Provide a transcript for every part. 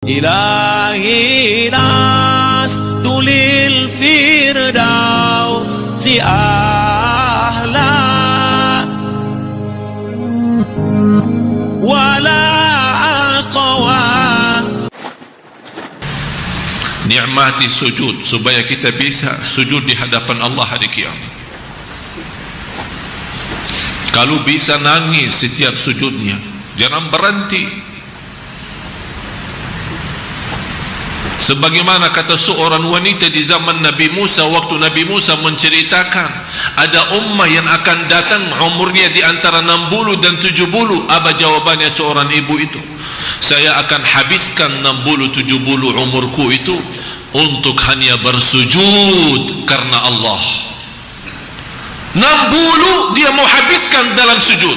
إلهي لست للفردوس أهلا ولا أقوى. Nikmati sujud supaya kita bisa sujud di hadapan Allah hari kiamat. Kalau bisa nangis setiap sujudnya, jangan berhenti. Sebagaimana kata seorang wanita di zaman Nabi Musa, waktu Nabi Musa menceritakan ada ummah yang akan datang umurnya di antara 60 dan 70. Apa jawabannya seorang ibu itu? Saya akan habiskan 60-70 umurku itu untuk hanya bersujud karena Allah. 60 dia mau habiskan dalam sujud.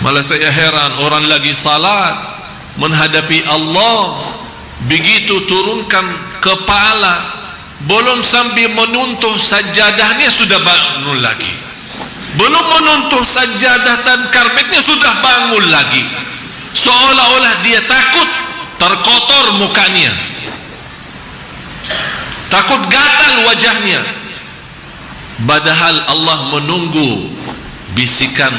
Malah saya heran, orang lagi salat menghadapi Allah, begitu turunkan kepala, belum sambil menuntuh sajadahnya sudah bangun lagi, belum menuntuh sajadah dan karpetnya sudah bangun lagi, seolah-olah dia takut terkotor mukanya, takut gatal wajahnya, padahal Allah menunggu bisikan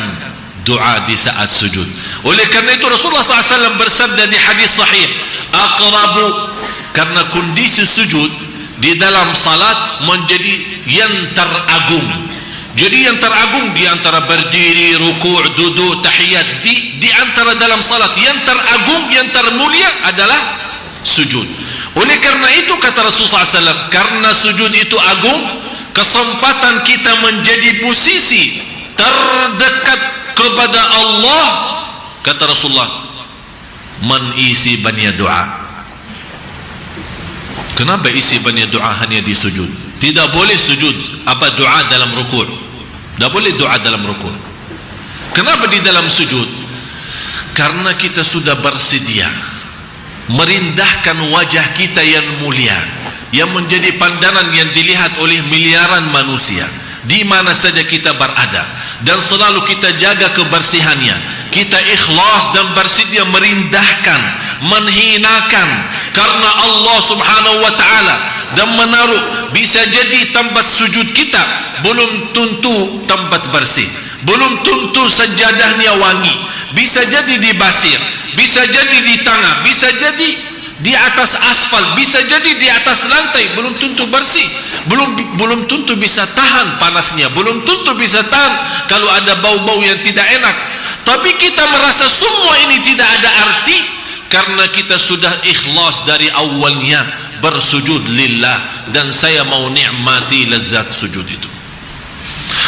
doa di saat sujud. Oleh karena itu Rasulullah SAW bersabda di hadis sahih, aqrabu, karena kondisi sujud di dalam salat menjadi yang teragung. Jadi yang teragung di antara berdiri, ruku', duduk, tahiyat, di antara dalam salat yang teragung, yang termulia adalah sujud. Oleh karena itu kata Rasulullah SAW, karena sujud itu agung, kesempatan kita menjadi posisi terdekat kepada Allah, kata Rasulullah, man isi banyak doa. Kenapa isi banyak doa hanya di sujud? Tidak boleh sujud apa doa dalam rukuk, tidak boleh doa dalam rukuk. Kenapa di dalam sujud? Karena kita sudah bersedia merindahkan wajah kita yang mulia, yang menjadi pandangan yang dilihat oleh miliaran manusia di mana saja kita berada, dan selalu kita jaga kebersihannya. Kita ikhlas dan bersedia merindahkan, menghinakan karena Allah Subhanahu wa ta'ala, dan menaruh, bisa jadi tempat sujud kita belum tentu tempat bersih, belum tentu sajadahnya wangi, bisa jadi di basir, bisa jadi di tanah, bisa jadi di atas asfal, bisa jadi di atas lantai, belum tentu bersih, belum tentu bisa tahan panasnya, belum tentu bisa tahan kalau ada bau-bau yang tidak enak. Tapi kita merasa semua ini tidak ada arti karena kita sudah ikhlas dari awalnya bersujud lillah, dan saya mau nikmati lezat sujud itu.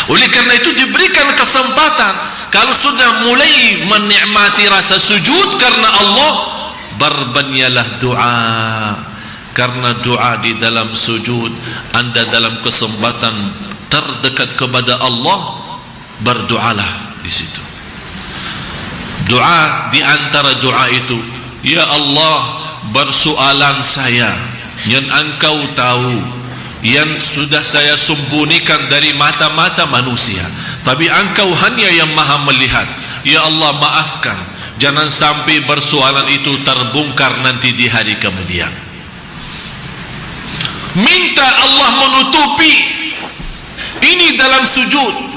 Oleh karena itu diberikan kesempatan, kalau sudah mulai menikmati rasa sujud karena Allah, berbanyalah doa, karena doa di dalam sujud anda dalam kesempatan terdekat kepada Allah. Berdoalah di situ. Doa di antara doa itu, ya Allah, bersoalan saya yang engkau tahu, yang sudah saya sembunyikan dari mata-mata manusia, tapi engkau hanya yang maha melihat. Ya Allah, maafkan, jangan sampai persoalan itu terbongkar nanti di hari kemudian. Minta Allah menutupi ini dalam sujud,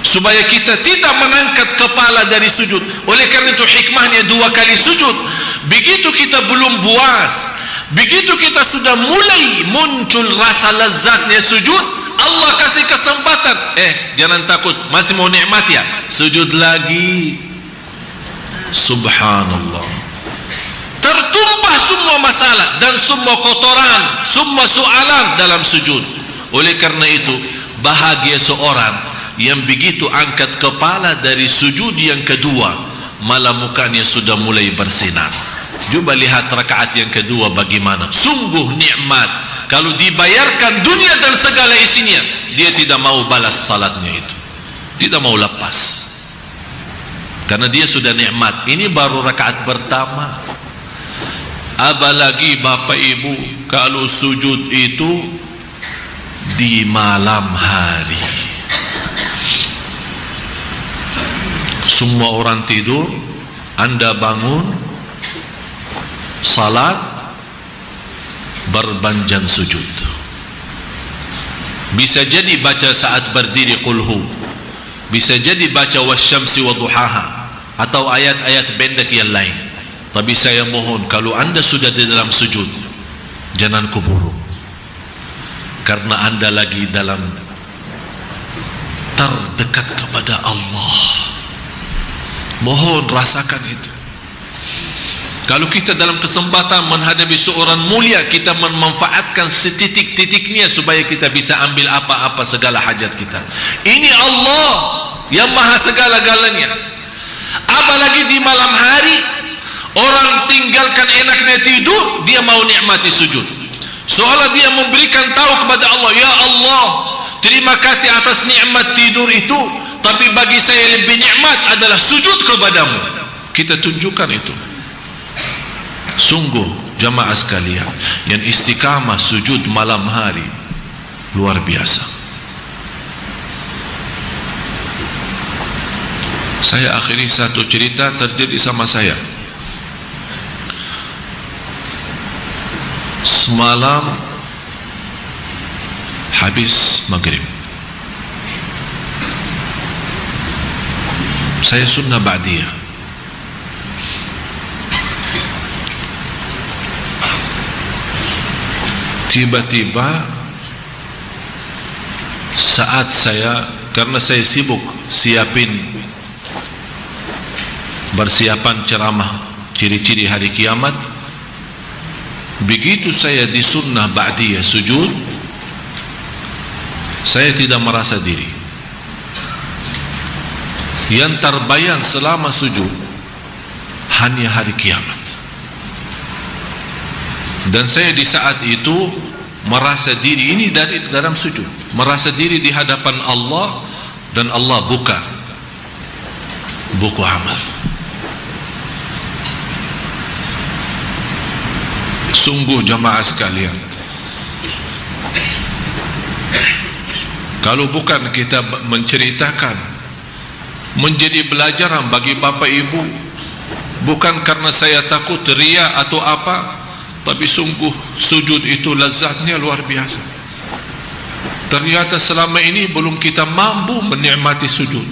supaya kita tidak mengangkat kepala dari sujud. Oleh karena itu hikmahnya 2 kali sujud. Begitu kita belum puas, begitu kita sudah mulai muncul rasa lezatnya sujud, Allah kasih kesempatan, jangan takut, masih mau nikmat ya, sujud lagi. Subhanallah, tertumpah semua masalah dan semua kotoran, semua soalan dalam sujud. Oleh karena itu bahagia seorang yang begitu angkat kepala dari sujud yang kedua, malah mukanya sudah mulai bersinar. Coba lihat rakaat yang kedua bagaimana, sungguh nikmat. Kalau dibayarkan dunia dan segala isinya, dia tidak mau balas salatnya itu, tidak mau lepas, karena dia sudah nikmat. Ini baru rakaat pertama. Apalagi Bapak Ibu kalau sujud itu di malam hari, semua orang tidur, Anda bangun salat berbanjang sujud. Bisa jadi baca saat berdiri qulhu, bisa jadi baca wasyamsi wa duhaha, atau ayat-ayat pendek yang lain. Tapi saya mohon, kalau Anda sudah di dalam sujud, jangan kuburu, karena Anda lagi dalam terdekat kepada Allah. Mohon rasakan itu. Kalau kita dalam kesempatan menghadapi seorang mulia, kita memanfaatkan setitik-titiknya supaya kita bisa ambil apa-apa segala hajat kita. Ini Allah yang maha segala-galanya. Apalagi di malam hari, orang tinggalkan enaknya tidur, dia mau nikmati sujud, seolah dia memberikan tahu kepada Allah, ya Allah, terima kasih atas nikmat tidur itu, tapi bagi saya lebih nikmat adalah sujud kepadamu. Kita tunjukkan itu. Sungguh jamaah sekalian, yang istiqamah sujud malam hari luar biasa. Saya akhiri satu cerita terjadi sama saya. Semalam habis maghrib, saya sunnah ba'diyah. Tiba-tiba saat saya, karena saya sibuk bersiapan ceramah ciri-ciri hari kiamat, begitu saya di sunnah ba'diyah sujud, saya tidak merasa diri. Yang terbayang selama sujud hanya hari kiamat. Dan saya di saat itu merasa diri, ini dari dalam sujud, merasa diri di hadapan Allah, dan Allah buka buku amal. Sungguh jamaah sekalian, kalau bukan kita menceritakan, menjadi pelajaran bagi bapak ibu, bukan karena saya takut ria atau apa, tapi sungguh sujud itu lazatnya luar biasa. Ternyata selama ini belum kita mampu menikmati sujud.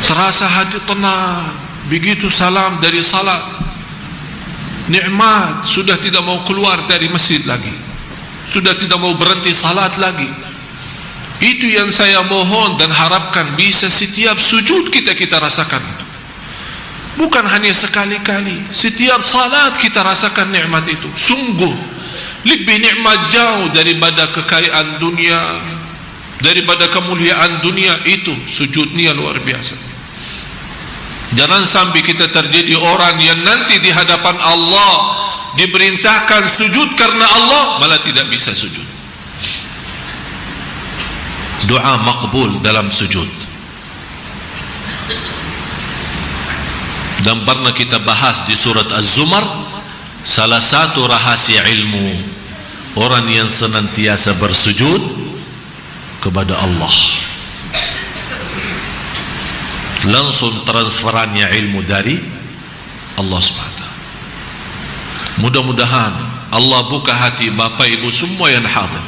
Terasa hati tenang begitu salam dari salat, nikmat, sudah tidak mau keluar dari masjid lagi, sudah tidak mau berhenti salat lagi. Itu yang saya mohon dan harapkan bisa setiap sujud kita rasakan. Bukan hanya sekali-kali, setiap salat kita rasakan nikmat itu. Sungguh lebih nikmat jauh daripada kekayaan dunia, daripada kemuliaan dunia. Itu sujudnya luar biasa. Jangan sampai kita terjadi orang yang nanti di hadapan Allah diperintahkan sujud karena Allah, malah tidak bisa sujud. Doa makbul dalam sujud. Dan pernah kita bahas di surat Az-Zumar, salah satu rahasia ilmu orang yang senantiasa bersujud kepada Allah, langsung transferannya ilmu dari Allah SWT. Mudah-mudahan Allah buka hati bapak ibu semua yang hadir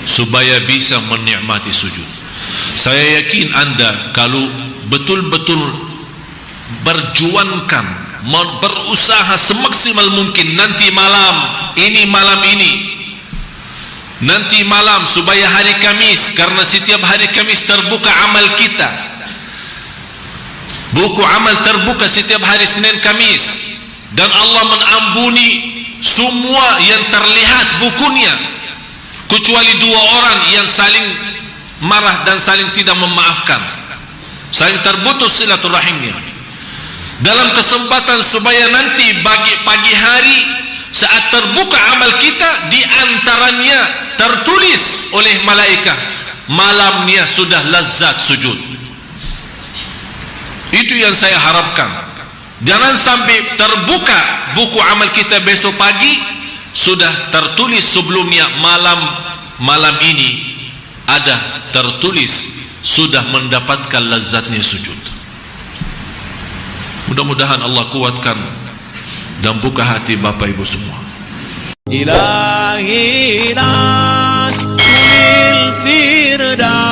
supaya bisa menikmati sujud. Saya yakin Anda kalau betul-betul berjuangkan, berusaha semaksimal mungkin nanti malam supaya hari Kamis, karena setiap hari Kamis terbuka amal kita, buku amal terbuka setiap hari Senin Kamis, dan Allah mengampuni semua yang terlihat bukunya, kecuali dua orang yang saling marah dan saling tidak memaafkan, saling terputus silaturahimnya. Dalam kesempatan supaya nanti pagi hari saat terbuka amal kita, di antaranya tertulis oleh malaikat, malamnya sudah lazat sujud. Itu yang saya harapkan. Jangan sampai terbuka buku amal kita besok pagi sudah tertulis sebelumnya malam ini ada tertulis sudah mendapatkan lazatnya sujud. Mudah-mudahan Allah kuatkan dan buka hati Bapak Ibu semua. Ilahi nas fil firdausi